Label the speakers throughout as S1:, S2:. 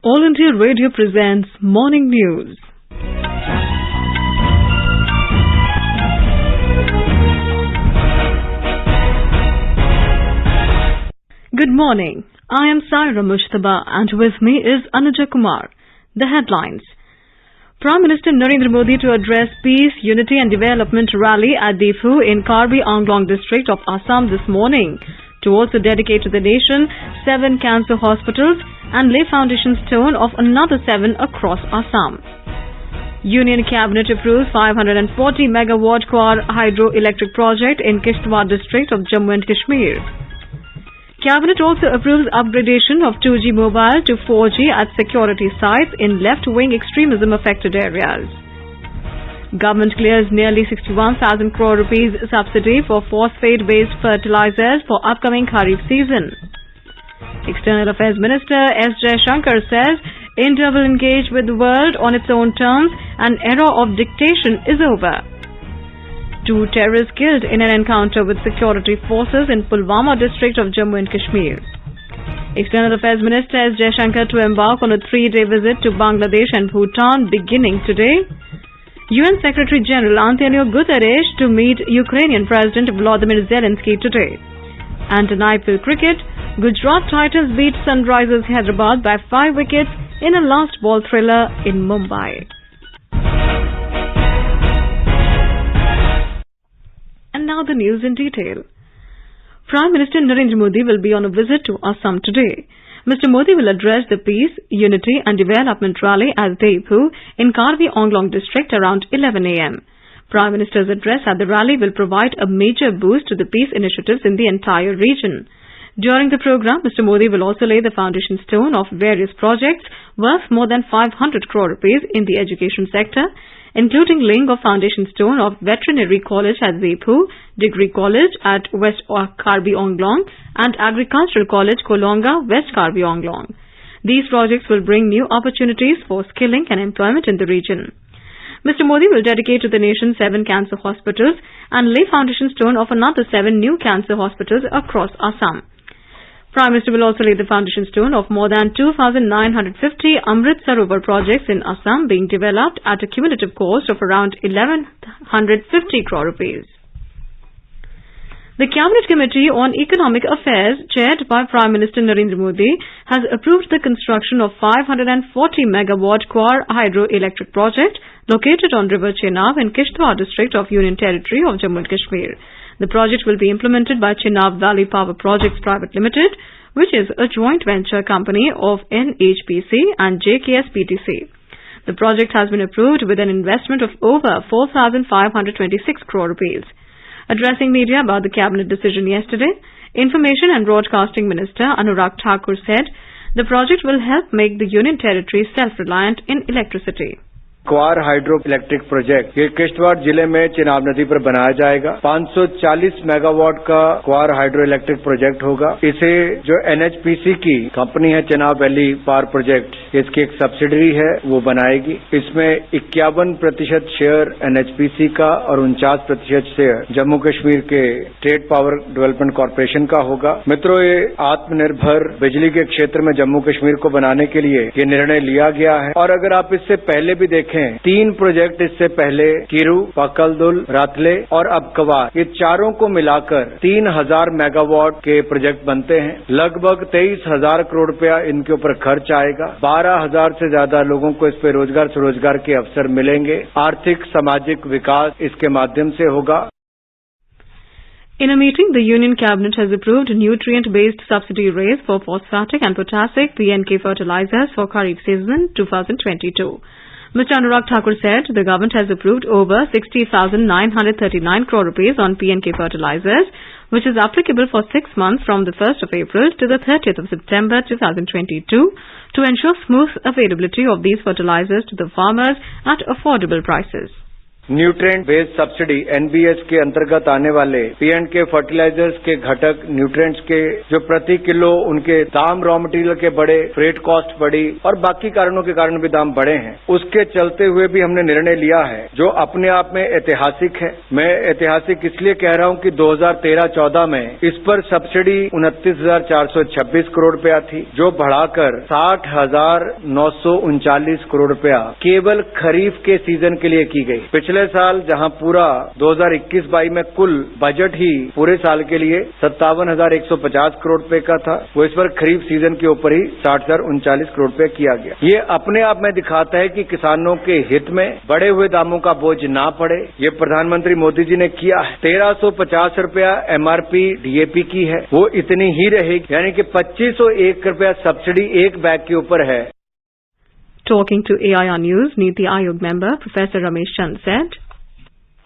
S1: All India Radio presents Morning News. Good morning. I am Saira Mushtaba and with me is Anuja Kumar. The headlines. Prime Minister Narendra Modi to address Peace, Unity and Development Rally at Deephu in Karbi Anglong district of Assam this morning to also dedicate to the nation 7 cancer hospitals and lay foundation stone of another 7 across Assam. Union Cabinet approves 540 megawatt Kwar hydroelectric project in Kishtwar district of Jammu and Kashmir. Cabinet also approves upgradation of 2G mobile to 4G at security sites in left-wing extremism affected areas. Government clears nearly 61,000 crore rupees subsidy for phosphate-based fertilizers for upcoming Kharif season. External Affairs Minister S. Jaishankar says India will engage with the world on its own terms. An era of dictation is over. 2 terrorists killed in an encounter with security forces in Pulwama district of Jammu and Kashmir. External Affairs Minister S. Jaishankar to embark on a 3-day visit to Bangladesh and Bhutan beginning today. UN Secretary General Antonio Guterres to meet Ukrainian President Volodymyr Zelensky today. And in IPL cricket, Gujarat Titans beat Sunrisers Hyderabad by 5 wickets in a last ball thriller in Mumbai. And now the news in detail. Prime Minister Narendra Modi will be on a visit to Assam today. Mr. Modi will address the Peace, Unity and Development Rally at Deephu in Karbi Anglong district around 11 a.m. Prime Minister's address at the rally will provide a major boost to the peace initiatives in the entire region. During the program, Mr. Modi will also lay the foundation stone of various projects worth more than 500 crore rupees in the education sector, including laying of foundation stone of Veterinary College at Deephu, Degree College at West Karbi Anglong and Agricultural College Kolonga, West Karbi Anglong. These projects will bring new opportunities for skilling and employment in the region. Mr. Modi will dedicate to the nation 7 cancer hospitals and lay foundation stone of another 7 new cancer hospitals across Assam. Prime Minister will also lay the foundation stone of more than 2,950 Amrit Sarovar projects in Assam being developed at a cumulative cost of around 1,150 crore rupees. The Cabinet Committee on Economic Affairs, chaired by Prime Minister Narendra Modi, has approved the construction of 540 megawatt Kwar hydroelectric project located on River Chenab in Kishtwar district of Union Territory of Jammu and Kashmir. The project will be implemented by Chenab Valley Power Projects Private Limited, which is a joint venture company of NHPC and JKS-PTC. The project has been approved with an investment of over 4,526 crore rupees. Addressing media about the cabinet decision yesterday, Information and Broadcasting Minister Anurag Thakur said the project will help make the Union Territory self-reliant in electricity.
S2: Kwar hydro electric project ये किश्तवाड़ जिले में चिनाब नदी पर बनाया जाएगा। 540 megawatt का क्वार hydro electric project होगा। इसे जो एनएचपीसी की कंपनी है चिनाब वैली पावर प्रोजेक्ट, इसकी एक सब्सिडरी है, वो बनाएगी। इसमें 51% शेयर एनएचपीसी का और 49% शेयर जम्मू कश्मीर के स्टेट पावर डेवलपमेंट कॉर्पोरेशन का होगा। मित्रों, ये आत्मनिर्भर बिजली के क्षेत्र में जम्मू कश्मीर को बनाने के लिए ये निर्णय लिया गया है। और अगर आप इससे पहले भी देखें, 3 प्रोजेक्ट इससे पहले किरू, पकलदुल, रातले और अब कवार, ये चारों को मिलाकर 3,000 मेगावाट के प्रोजेक्ट बनते हैं। लगभग 23,000 करोड़ रुपया इनके ऊपर खर्च आएगा। 12,000 से ज्यादा लोगों को इस पे रोजगार स्वरोजगार के अवसर मिलेंगे। आर्थिक सामाजिक विकास इसके माध्यम से होगा।
S1: In a meeting, the Union Cabinet has approved nutrient-based subsidy rates for phosphatic and potassic PNK fertilizers for Kharif season 2022. Mr. Anurag Thakur said the government has approved over 60,939 crore rupees on PNK fertilizers, which is applicable for 6 months from the 1st of April to the 30th of September 2022 to ensure smooth availability of these fertilizers to the farmers at affordable prices.
S2: Nutrient based subsidy NBS के अंतर्गत आने वाले P&K fertilisers के घटक nutrients के जो प्रति kilo उनके दाम रॉ मटेरियल के बढ़े, फ्रेट कॉस्ट बढ़ी और बाकी कारणों के कारण भी दाम बढ़े हैं, उसके चलते हुए भी हमने निर्णय लिया है जो अपने आप में ऐतिहासिक है। मैं ऐतिहासिक इसलिए कह रहा हूं कि 2013-14 में इस पर सब्सिडी 29,426 करोड़ रुपया थी, जो बढ़ाकर 60,939 करोड़ रुपया केवल खरीफ के सीजन के लिए की गई। पिछले साल जहां पूरा 2021-22 में कुल बजट ही पूरे साल के लिए 57,150 करोड़ रुपए का था, वो इस पर खरीफ सीजन के ऊपर ही 60,039 करोड़ रुपए किया गया। ये अपने आप में दिखाता है कि किसानों के हित में बढ़े हुए दामों का बोझ ना पड़े। ये प्रधानमंत्री मोदी जी ने किया है। 1,350 रुपया MRP DAP की है, वो इतनी ही रहेगी, यानी कि 2,501 रुपया सब्सिडी एक बैग के ऊपर है।
S1: Talking to AIR News, Niti Aayog member Professor Ramesh Chand said,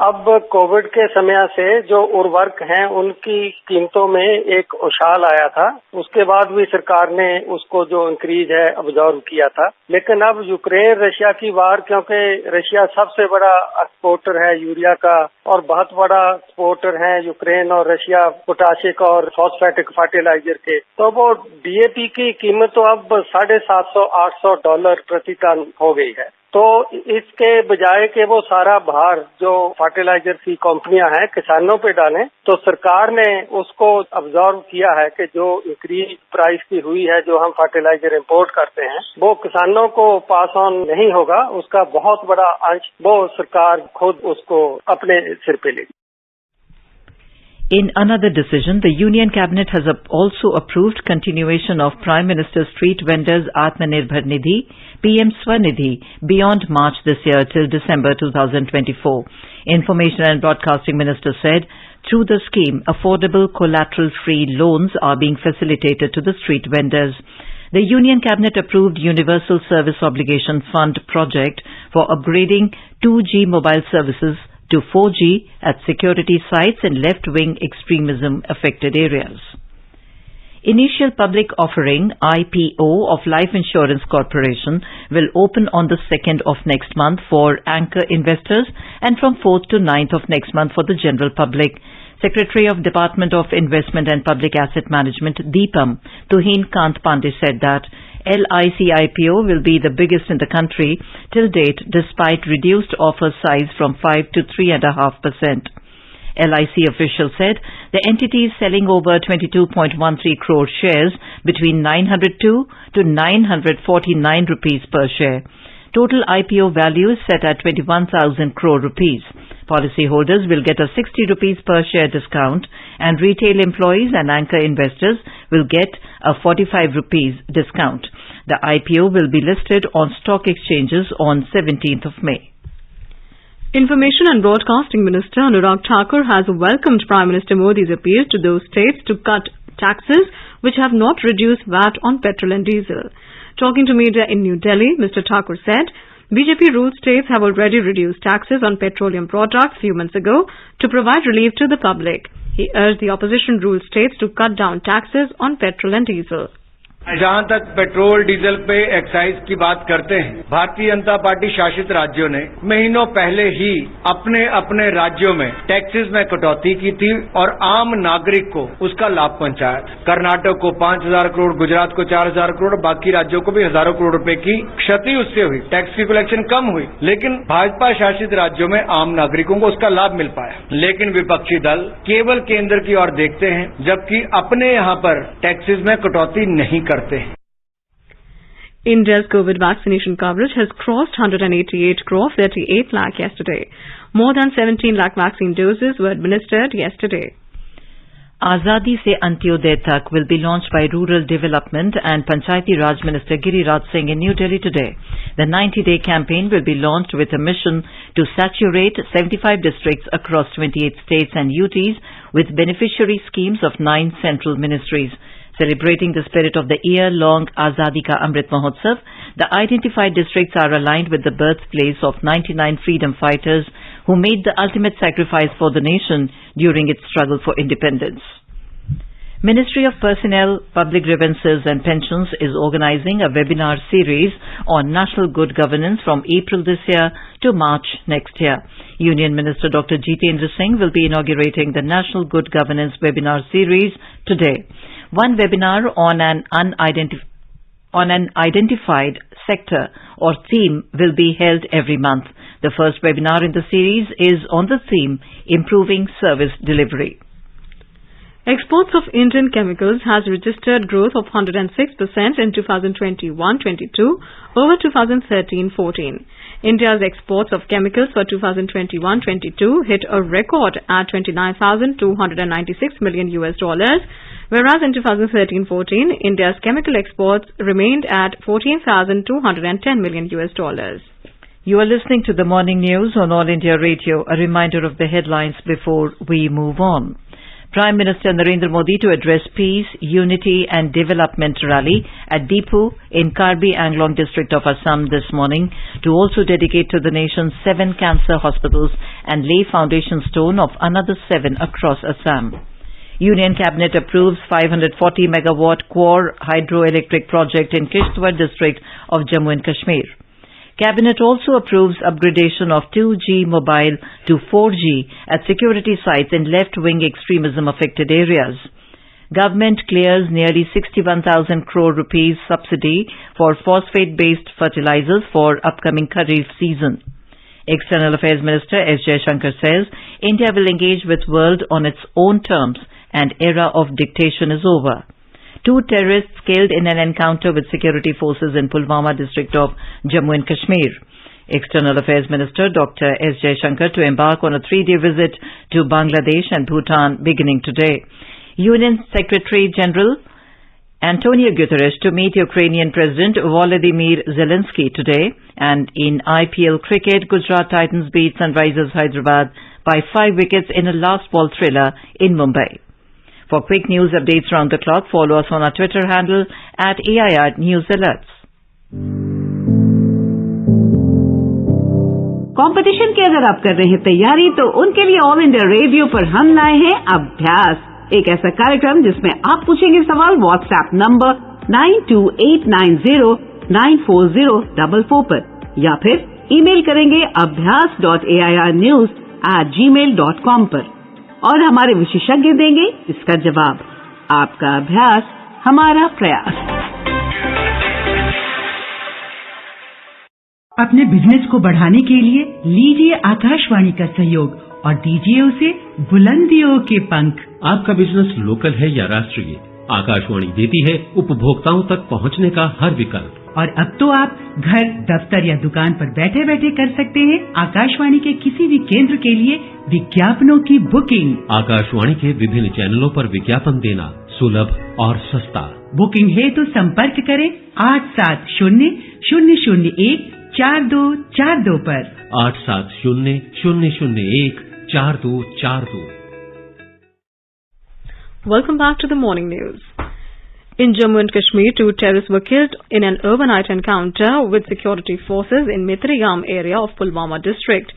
S3: अब कोविड के समय से जो उर्वरक हैं उनकी कीमतों में एक उछाल आया था, उसके बाद भी सरकार ने उसको जो इंक्रीज है अब्जॉर्व किया था। लेकिन अब यूक्रेन रशिया की वार, क्योंकि रशिया सबसे बड़ा एक्सपोर्टर है यूरिया का और बहुत बड़ा एक्सपोर्टर है यूक्रेन और रशिया पोटाशिक और फॉस्फेटिक फर्टिलाइजर के, तो वो DAP की कीमत तो अब $750-800 प्रति टन हो गई है। तो इसके बजाय कि वो सारा भार जो फर्टिलाइजर की कंपनियां हैं किसानों पे डालें, तो सरकार ने उसको अब्जॉर्व किया है कि जो इंक्रीज प्राइस की हुई है, जो हम फर्टिलाइजर इंपोर्ट करते हैं, वो किसानों को पास ऑन नहीं होगा, उसका बहुत बड़ा अंश वो सरकार खुद उसको अपने सिर पे लेगी।
S4: In another decision, the Union Cabinet has also approved continuation of Prime Minister Street Vendors Atmanirbhar Nidhi, PM Swanidhi, beyond March this year till December 2024. Information and Broadcasting Minister said, through the scheme, affordable collateral-free loans are being facilitated to the street vendors. The Union Cabinet approved Universal Service Obligation Fund project for upgrading 2G mobile services to 4G at security sites in left-wing extremism-affected areas. Initial public offering, IPO, of Life Insurance Corporation will open on the 2nd of next month for anchor investors and from 4th to 9th of next month for the general public. Secretary of Department of Investment and Public Asset Management, DIPAM, Tuhin Kant Pandey said that LIC IPO will be the biggest in the country till date despite reduced offer size from 5 to 3.5%. LIC official said the entity is selling over 22.13 crore shares between 902 to 949 rupees per share. Total IPO value is set at 21,000 crore rupees. Policyholders will get a 60 rupees per share discount and retail employees and anchor investors will get a 45 rupees discount. The IPO will be listed on stock exchanges on 17th of May.
S1: Information and Broadcasting Minister Anurag Thakur has welcomed Prime Minister Modi's appeal to those states to cut taxes which have not reduced VAT on petrol and diesel. Talking to media in New Delhi, Mr. Thakur said, BJP-ruled states have already reduced taxes on petroleum products few months ago to provide relief to the public. He urged the opposition-ruled states to cut down taxes on petrol and diesel.
S2: जहां तक petrol diesel पे excise की बात करते हैं, Bharatiya Janata party शासित राज्यों ने महीनों पहले ही अपने अपने राज्यों में टैक्सेस में कटौती की थी और आम नागरिक को उसका लाभ पहुंचाया था। कर्नाटक को 5,000 करोड़, गुजरात को 4,000 करोड़, बाकी राज्यों को भी हजारों करोड़ रुपए की क्षति उससे हुई। टैक्स की कलेक्शन कम हुई, लेकिन भाजपा शासित राज्यों में आम नागरिकों को उसका लाभ मिल पाया। लेकिन विपक्षी दल केवल केंद्र की ओर देखते हैं, जबकि अपने यहां पर टैक्सेस में कटौती नहीं करते।
S1: India's COVID vaccination coverage has crossed 188 crore 38 lakh yesterday. More than 17 lakh vaccine doses were administered yesterday.
S4: Azadi Se Antyodaya Tak will be launched by Rural Development and Panchayati Raj Minister Giriraj Singh in New Delhi today. The 90-day campaign will be launched with a mission to saturate 75 districts across 28 states and UTs with beneficiary schemes of 9 central ministries. Celebrating the spirit of the year-long Azadi Ka Amrit Mahotsav, the identified districts are aligned with the birthplace of 99 freedom fighters who made the ultimate sacrifice for the nation during its struggle for independence. Ministry of Personnel, Public Grievances and Pensions is organizing a webinar series on national good governance from April this year to March next year. Union Minister Dr. Jitendra Singh will be inaugurating the National Good Governance webinar series today. One webinar on an identified sector or theme will be held every month. The first webinar in the series is on the theme Improving Service Delivery.
S1: Exports of Indian chemicals has registered growth of 106% in 2021-22 over 2013-14. India's exports of chemicals for 2021-22 hit a record at $29,296 million, whereas in 2013-14 India's chemical exports remained at $14,210 million.
S4: You are listening to the morning news on All India Radio. A reminder of the headlines before we move on. Prime Minister Narendra Modi to address Peace, Unity and Development Rally at Deepu in Karbi Anglong district of Assam this morning to also dedicate to the nation's 7 cancer hospitals and lay foundation stone of another 7 across Assam. Union Cabinet approves 540 megawatt Kwar hydroelectric project in Kishtwar district of Jammu and Kashmir. Cabinet also approves upgradation of 2G mobile to 4G at security sites in left-wing extremism-affected areas. Government clears nearly 61,000 crore rupees subsidy for phosphate-based fertilizers for upcoming Kharif season. External Affairs Minister S. Jaishankar says India will engage with world on its own terms and era of dictation is over. 2 terrorists killed in an encounter with security forces in Pulwama district of Jammu and Kashmir. External Affairs Minister Dr. S. Jaishankar to embark on a 3-day visit to Bangladesh and Bhutan beginning today. Union Secretary General Antonio Guterres to meet Ukrainian President Volodymyr Zelensky today. And in IPL cricket, Gujarat Titans beat Sunrisers Hyderabad by 5 wickets in a last ball thriller in Mumbai. For quick news updates round the clock, follow us on our Twitter handle at AIR News Alerts.
S5: Competition की अगर आप कर रहे हैं तैयारी तो उनके लिए ऑल इंडिया रेडियो पर हम लाए हैं अभ्यास, एक ऐसा कार्यक्रम जिसमें आप पूछेंगे सवाल व्हाट्सएप नंबर 9289094044 पर या फिर ईमेल करेंगे abhyas.airnews@gmail.com पर और हमारे विशेषज्ञ देंगे इसका जवाब। आपका अभ्यास हमारा प्रयास।
S6: अपने बिजनेस को बढ़ाने के लिए लीजिए आकाशवाणी का सहयोग और दीजिए उसे बुलंदियों के पंख।
S7: आपका बिजनेस लोकल है या राष्ट्रीय, आकाशवाणी देती है उपभोक्ताओं तक पहुंचने का हर विकल्प।
S6: और अब तो आप घर, दफ्तर या दुकान पर बैठे बैठे कर सकते हैं आकाशवाणी के किसी भी केंद्र के लिए विज्ञापनों की बुकिंग।
S7: आकाशवाणी के विभिन्न चैनलों पर विज्ञापन देना सुलभ और सस्ता।
S6: बुकिंग है तो संपर्क करें 8700014242 पर
S7: 8700014242।
S1: Welcome back to the morning news. In Jammu and Kashmir, 2 terrorists were killed in an overnight encounter with security forces in Mitrigam area of Pulwama district.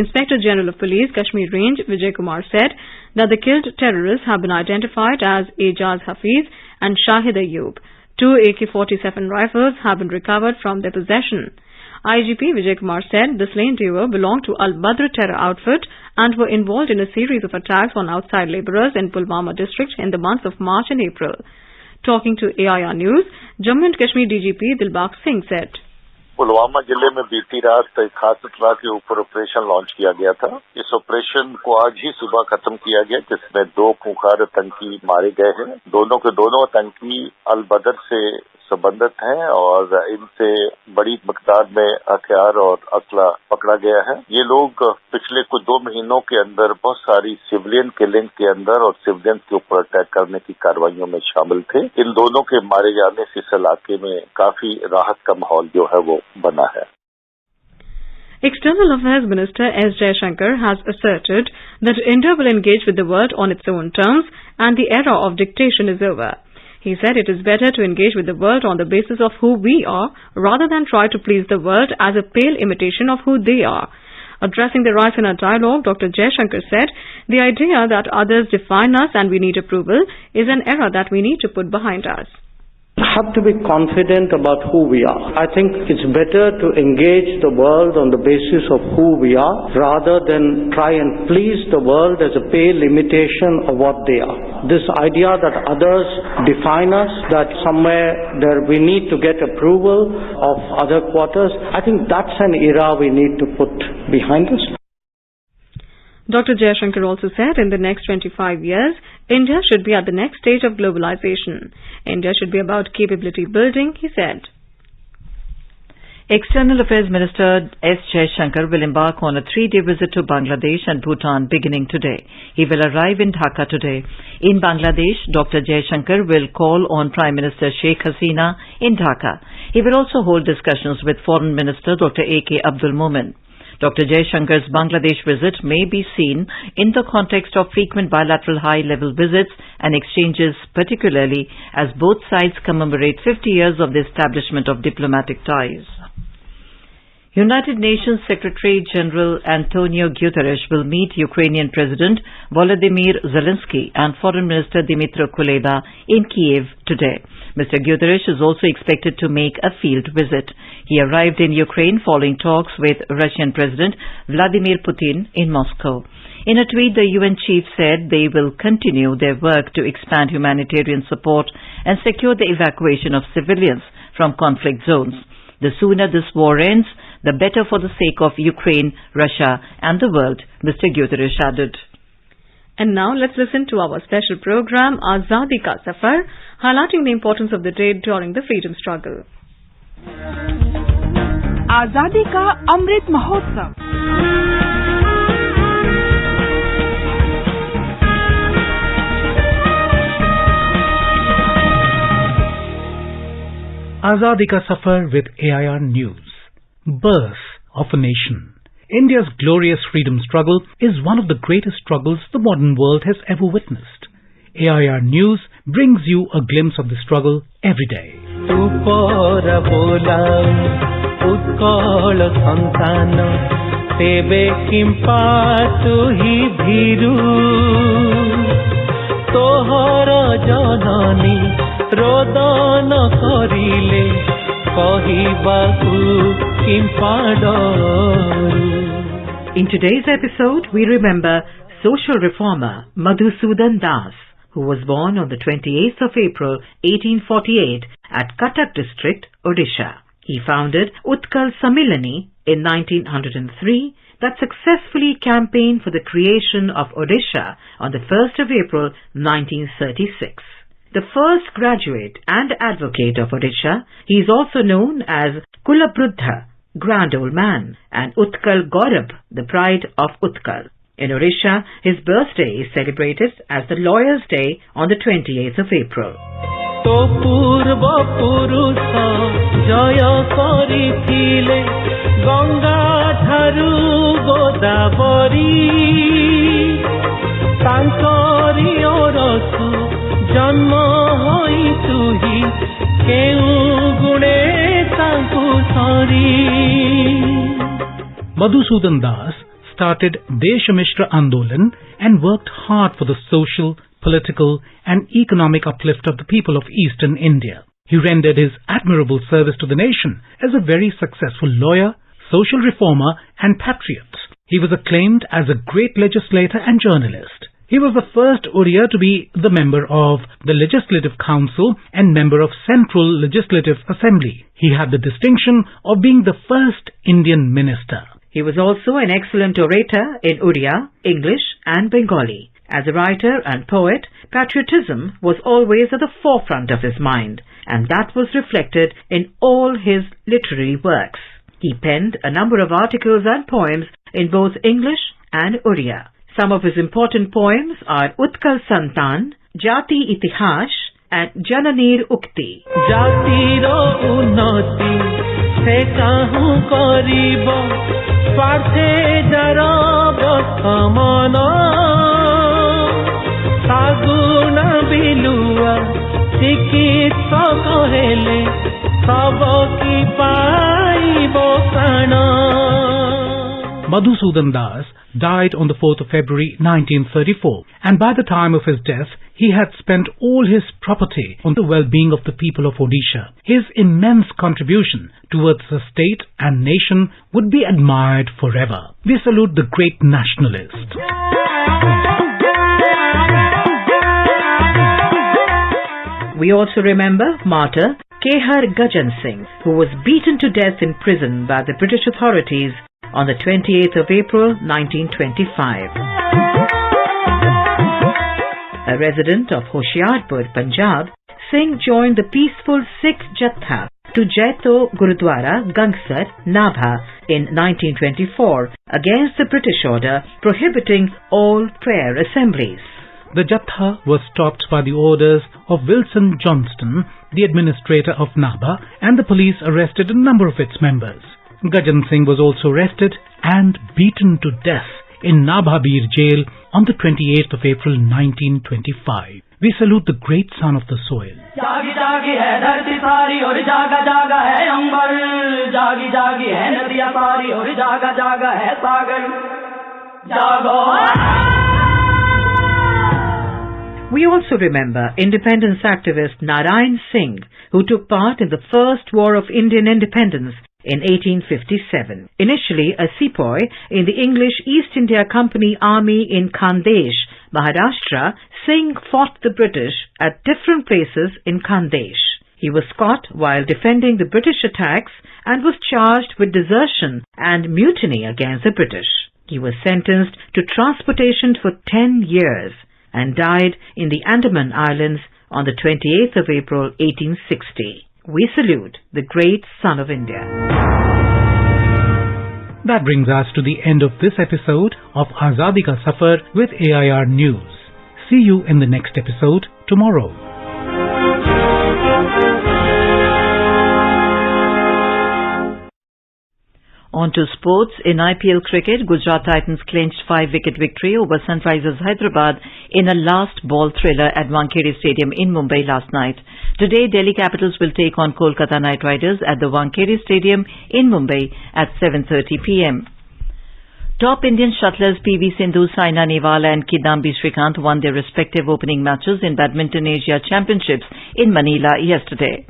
S1: Inspector General of Police, Kashmir Range, Vijay Kumar said that the killed terrorists have been identified as Ejaz Hafiz and Shahid Ayyub. 2 AK-47 rifles have been recovered from their possession. IGP Vijay Kumar said the slain duo belonged to Al-Badr terror outfit and were involved in a series of attacks on outside labourers in Pulwama district in the months of March and April. Talking to AIR News, Jammu and Kashmir DGP Dilbagh Singh said,
S8: Pulwama जिले में बीती रात एक खास इतला के ऊपर operation launch किया गया था। इस ऑपरेशन को आज ही सुबह खत्म किया गया, जिसमें 2 खूंखार आतंकी मारे गए हैं। दोनों के दोनों आतंकी अल बदर से संबंधित हैं और इनसे बड़ी मकदार में हथियार और असला पकड़ा गया है। ये लोग पिछले कुछ 2 महीनों के अंदर बहुत सारी सिविलियन किलिंग के अंदर और सिविलियन के ऊपर अटैक करने की कार्रवाइयों में शामिल थे। इन दोनों के मारे जाने से इस इलाके में काफी राहत का माहौल जो है वो बना है।
S1: External Affairs Minister S. Jaishankar has asserted that India will engage with the world on its own terms and the era of dictation is over. He said it is better to engage with the world on the basis of who we are rather than try to please the world as a pale imitation of who they are. Addressing the Raisina dialogue, Dr. Jaishankar said, the idea that others define us and we need approval is an era that we need to put behind us.
S9: Have to be confident about who we are. I think it's better to engage the world on the basis of who we are rather than try and please the world as a pale imitation of what they are. This idea that others define us, that somewhere there we need to get approval of other quarters, I think that's an era we need to put behind us.
S1: Dr. Jaishankar also said in the next 25 years, India should be at the next stage of globalization. India should be about capability building, he said.
S4: External Affairs Minister S. Jaishankar will embark on a 3-day visit to Bangladesh and Bhutan beginning today. He will arrive in Dhaka today. In Bangladesh, Dr. Jaishankar will call on Prime Minister Sheikh Hasina in Dhaka. He will also hold discussions with Foreign Minister Dr. A.K. Abdul Momen. Dr. Jaishankar's Bangladesh visit may be seen in the context of frequent bilateral high-level visits and exchanges, particularly as both sides commemorate 50 years of the establishment of diplomatic ties. United Nations Secretary-General Antonio Guterres will meet Ukrainian President Volodymyr Zelensky and Foreign Minister Dmytro Kuleba in Kiev today. Mr. Guterres is also expected to make a field visit. He arrived in Ukraine following talks with Russian President Vladimir Putin in Moscow. In a tweet, the UN chief said they will continue their work to expand humanitarian support and secure the evacuation of civilians from conflict zones. The sooner this war ends, the better for the sake of Ukraine, Russia and the world, Mr. Guterres added.
S1: And now let's listen to our special program, Azadi Ka Safar, highlighting the importance of the day during the freedom struggle.
S10: आजादी का Amrit Mahotsav.
S11: Azadi Ka Safar with AIR News. Birth of a nation. India's glorious freedom struggle is one of the greatest struggles the modern world has ever witnessed. AIR News brings you a glimpse of the struggle every day.
S12: In today's episode, we remember social reformer Madhusudan Das, who was born on the 28th of April 1848 at Cuttack district, Odisha. He founded Utkal Samilani in 1903 that successfully campaigned for the creation of Odisha on the 1st of April 1936. The first graduate and advocate of Odisha, he is also known as Kulabrudha, Grand Old Man, and Utkal Gaurab, the pride of Utkal. In Odisha, his birthday is celebrated as the Lawyer's Day on the 28th of April.
S11: Madhusudan Das started Deshamishra Andolan and worked hard for the social, political and economic uplift of the people of eastern India. He rendered his admirable service to the nation as a very successful lawyer, social reformer and patriot. He was acclaimed as a great legislator and journalist. He was the first Odia to be the member of the Legislative Council and member of Central Legislative Assembly. He had the distinction of being the first Indian minister.
S12: He was also an excellent orator in Odia, English and Bengali. As a writer and poet, patriotism was always at the forefront of his mind, and that was reflected in all his literary works. He penned a number of articles and poems in both English and Odia. Some of his important poems are Utkal Santan, Jati Itihash and Jananir Ukti.
S13: Jatiro unnati se kahu kariba Parthe jaraba samana Saguna bilua Chikitsa kahele Sabaki paibo kana.
S11: Madhusudan Das died on the 4th of February 1934, and by the time of his death, he had spent all his property on the well-being of the people of Odisha. His immense contribution towards the state and nation would be admired forever. We salute the great nationalist.
S12: We also remember martyr Kehar Gajan Singh, who was beaten to death in prison by the British authorities on the 28th of April 1925. A resident of Hoshiarpur, Punjab, Singh joined the peaceful Sikh Jatha to Jaito Gurudwara, Gangsar, Nabha in 1924 against the British order prohibiting all prayer assemblies.
S11: The Jatha was stopped by the orders of Wilson Johnston, the administrator of Nabha, and the police arrested a number of its members. Gajan Singh was also arrested and beaten to death in Nabhabir jail on the 28th of April 1925. We salute the great son of the soil.
S13: जागी जागी है धरती सारी और जागा जागा है अंबर, जागी जागी है नदियां सारी और जागा जागा है सागर, जागो.
S12: We also remember independence activist Narayan Singh, who took part in the First War of Indian Independence in 1857. Initially a sepoy in the English East India Company Army in Khandesh, Maharashtra, Singh fought the British at different places in Khandesh. He was caught while defending the British attacks and was charged with desertion and mutiny against the British. He was sentenced to transportation for 10 years and died in the Andaman Islands on the 28th of April 1860. We salute the great son of India.
S11: That brings us to the end of this episode of Azadi Ka Safar with AIR News. See you in the next episode tomorrow.
S4: On to sports. In IPL cricket, Gujarat Titans clinched 5-wicket victory over Sunrisers Hyderabad in a last ball thriller at Wankhede Stadium in Mumbai last night. Today, Delhi Capitals will take on Kolkata Knight Riders at the Wankhede Stadium in Mumbai at 7:30 p.m. Top Indian shuttlers PV Sindhu, Saina Nehwal and Kidambi Srikanth won their respective opening matches in Badminton Asia Championships in Manila yesterday.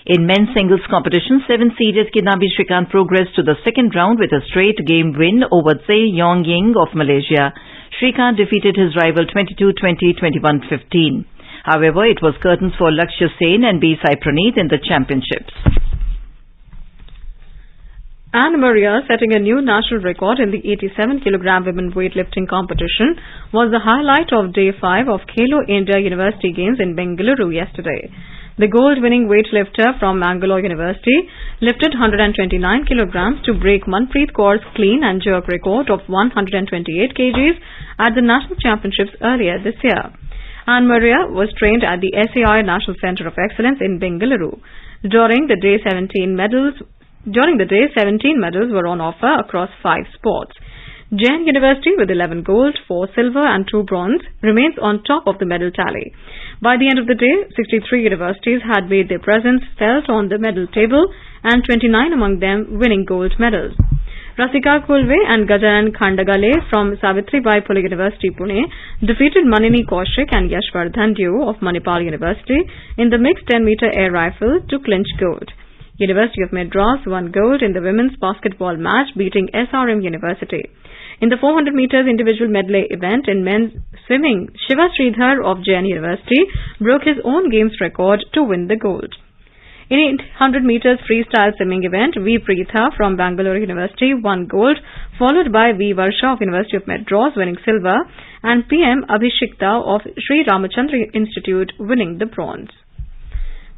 S4: In men's singles competition, 7-seeded Kidambi Srikanth progressed to the second round with a straight game win over Tsai Yong-ying of Malaysia. Srikanth defeated his rival 22-20, 21-15. However, it was curtains for Lakshya Sen and B. Sai Praneeth in the championships.
S1: Anna Maria setting a new national record in the 87kg women weightlifting competition was the highlight of Day 5 of Khelo India University Games in Bengaluru yesterday. The gold-winning weightlifter from Mangalore University lifted 129 kilograms to break Manpreet Kaur's clean and jerk record of 128 kgs at the National Championships earlier this year. Anne Maria was trained at the SAI National Centre of Excellence in Bengaluru. During the day, 17 medals were on offer across 5 sports. Jain University, with 11 gold, 4 silver and 2 bronze, remains on top of the medal tally. By the end of the day, 63 universities had made their presence felt on the medal table, and 29 among them winning gold medals. Rasika Kulve and Gajanan Khandagale from Savitribai Phule University, Pune, defeated Manini Kaushik and Yashwardhan Dew of Manipal University in the mixed 10-meter air rifle to clinch gold. University of Madras won gold in the women's basketball match, beating SRM University. In the 400 meters individual medley event in men's swimming, Shiva Sridhar of Jain University broke his own games record to win the gold. In 800 meters freestyle swimming event, V. Preetha from Bangalore University won gold, followed by V. Varsha of University of Madras winning silver, and PM Abhishikta of Sri Ramachandra Institute winning the bronze.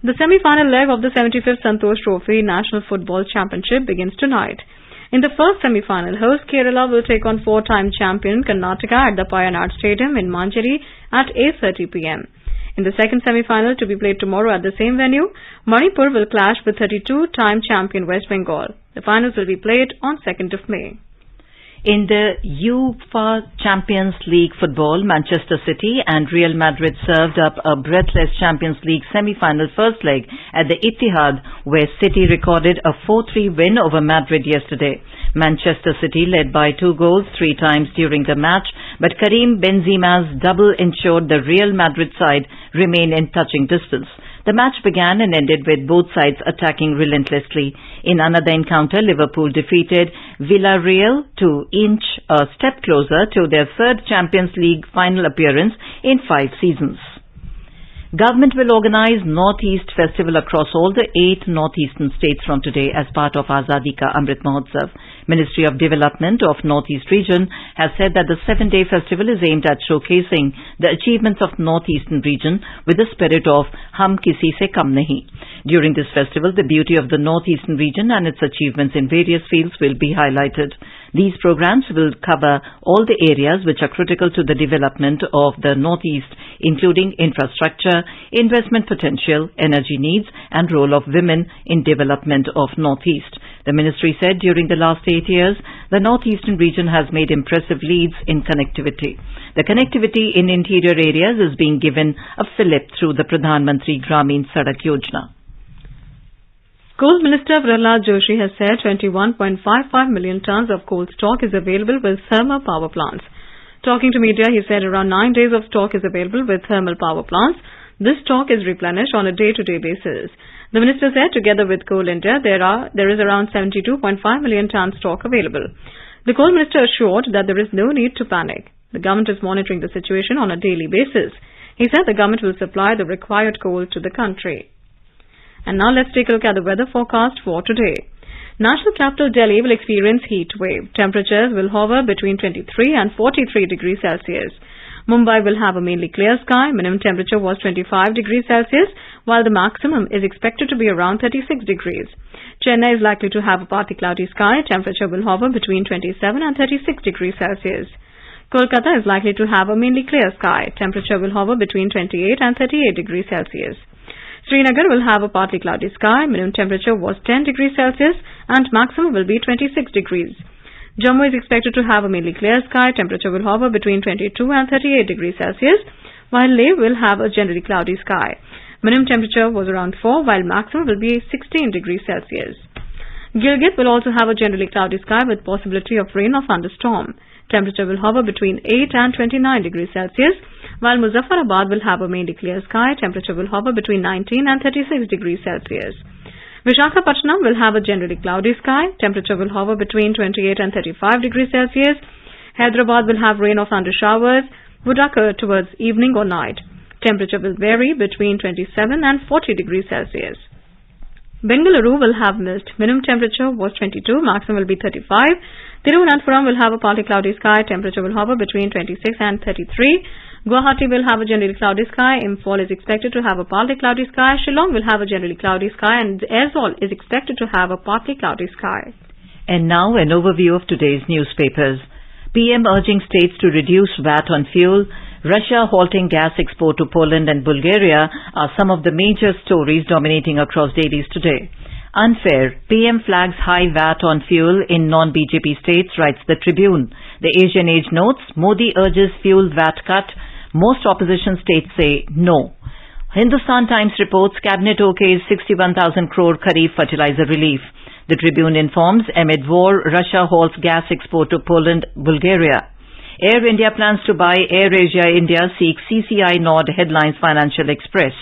S1: The semi-final leg of the 75th Santosh Trophy National Football Championship begins tonight. In the first semi-final, host Kerala will take on 4-time champion Karnataka at the Payanad Stadium in Manjeri at 8:30 p.m. In the second semi-final, to be played tomorrow at the same venue, Manipur will clash with 32-time champion West Bengal. The finals will be played on 2nd of May.
S4: In the UEFA Champions League football, Manchester City and Real Madrid served up a breathless Champions League semi-final first leg at the Etihad, where City recorded a 4-3 win over Madrid yesterday. Manchester City led by 2 goals 3 times during the match, but Karim Benzema's double ensured the Real Madrid side remain in touching distance. The match began and ended with both sides attacking relentlessly. In another encounter, Liverpool defeated Villarreal to inch a step closer to their 3rd Champions League final appearance in 5 seasons. Government will organize Northeast Festival across all the 8 northeastern states from today as part of Azadi Ka Amrit Mahotsav. Ministry of Development of Northeast Region has said that the 7-day festival is aimed at showcasing the achievements of Northeastern region with the spirit of Hum Kisi Se Kam Nahi. During this festival, the beauty of the Northeastern region and its achievements in various fields will be highlighted. These programs will cover all the areas which are critical to the development of the Northeast, including infrastructure, investment potential, energy needs, and role of women in development of Northeast. The ministry said during the last 8 years, the Northeastern region has made impressive leads in connectivity. The connectivity in interior areas is being given a fillip through the Pradhan Mantri Gramin Sadak Yojana.
S1: Coal Minister Prahlad Joshi has said 21.55 million tons of coal stock is available with thermal power plants. Talking to media, he said around 9 days of stock is available with thermal power plants. This stock is replenished on a day-to-day basis. The minister said together with Coal India, there is around 72.5 million tons stock available. The coal minister assured that there is no need to panic. The government is monitoring the situation on a daily basis. He said the government will supply the required coal to the country. And now let's take a look at the weather forecast for today. National capital Delhi will experience heat wave. Temperatures will hover between 23 and 43 degrees Celsius. Mumbai will have a mainly clear sky. Minimum temperature was 25 degrees Celsius, while the maximum is expected to be around 36 degrees. Chennai is likely to have a partly cloudy sky. Temperature will hover between 27 and 36 degrees Celsius. Kolkata is likely to have a mainly clear sky. Temperature will hover between 28 and 38 degrees Celsius. Srinagar will have a partly cloudy sky. Minimum temperature was 10 degrees Celsius and maximum will be 26 degrees. Jammu is expected to have a mainly clear sky. Temperature will hover between 22 and 38 degrees Celsius, while Leh will have a generally cloudy sky. Minimum temperature was around 4, while maximum will be 16 degrees Celsius. Gilgit will also have a generally cloudy sky with possibility of rain or thunderstorm. Temperature will hover between 8 and 29 degrees Celsius, while Muzaffarabad will have a mainly clear sky. Temperature will hover between 19 and 36 degrees Celsius. Visakhapatnam will have a generally cloudy sky. Temperature will hover between 28 and 35 degrees Celsius. Hyderabad will have rain or thunder showers, would occur towards evening or night. Temperature will vary between 27 and 40 degrees Celsius. Bengaluru will have mist. Minimum temperature was 22, maximum will be 35. Thiruvananthapuram will have a partly cloudy sky. Temperature will hover between 26 and 33. Guwahati will have a generally cloudy sky. Imphal is expected to have a partly cloudy sky. Shillong will have a generally cloudy sky. And Aizawl is expected to have a partly cloudy sky.
S4: And now an overview of today's newspapers. PM urging states to reduce VAT on fuel. Russia halting gas export to Poland and Bulgaria are some of the major stories dominating across dailies today. Unfair. PM flags high VAT on fuel in non-BJP states, writes the Tribune. The Asian Age notes, Modi urges fuel VAT cut. Most opposition states say no. Hindustan Times reports Cabinet okays 61,000 crore Kharif fertilizer relief. The Tribune informs amid war, Russia halts gas export to Poland, Bulgaria. Air India plans to buy Air Asia India, seeks CCI nod, headlines Financial Express.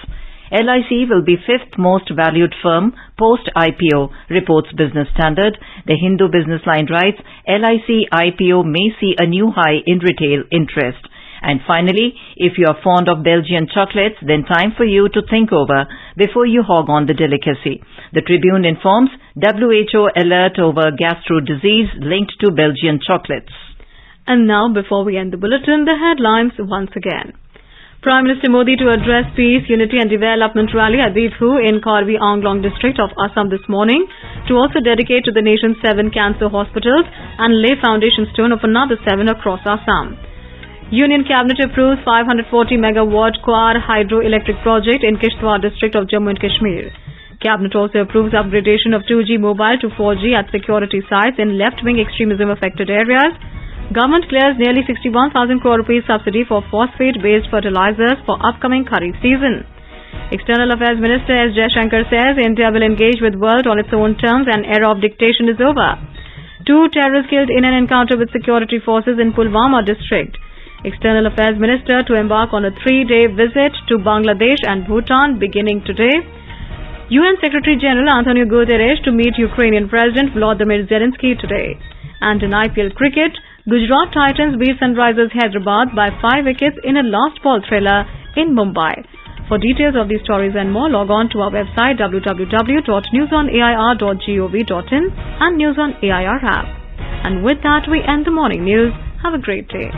S4: LIC will be 5th most valued firm post-IPO, reports Business Standard. The Hindu Business Line writes, LIC IPO may see a new high in retail interest. And finally, if you are fond of Belgian chocolates, then time for you to think over before you hog on the delicacy. The Tribune informs, WHO alert over gastro disease linked to Belgian chocolates.
S1: And now, before we end the bulletin, the headlines once again. Prime Minister Modi to address Peace, Unity and Development Rally at Deephu in Karbi Anglong district of Assam this morning, to also dedicate to the nation's 7 cancer hospitals and lay foundation stone of another 7 across Assam. Union Cabinet approves 540 megawatt Kwar hydroelectric project in Kishtwar district of Jammu and Kashmir. Cabinet also approves upgradation of 2G mobile to 4G at security sites in left-wing extremism affected areas. Government clears nearly 61,000 crore rupees subsidy for phosphate-based fertilizers for upcoming Kharif season. External Affairs Minister S. Jaishankar says India will engage with world on its own terms and era of dictation is over. 2 terrorists killed in an encounter with security forces in Pulwama district. External Affairs Minister to embark on a 3-day visit to Bangladesh and Bhutan beginning today. UN Secretary General Antonio Guterres to meet Ukrainian President Volodymyr Zelensky today. And in IPL cricket, Gujarat Titans beat Sunrisers Hyderabad by 5 wickets in a last ball thriller in Mumbai. For details of these stories and more, log on to our website www.newsonair.gov.in and News on AIR app. And with that, we end the morning news. Have a great day.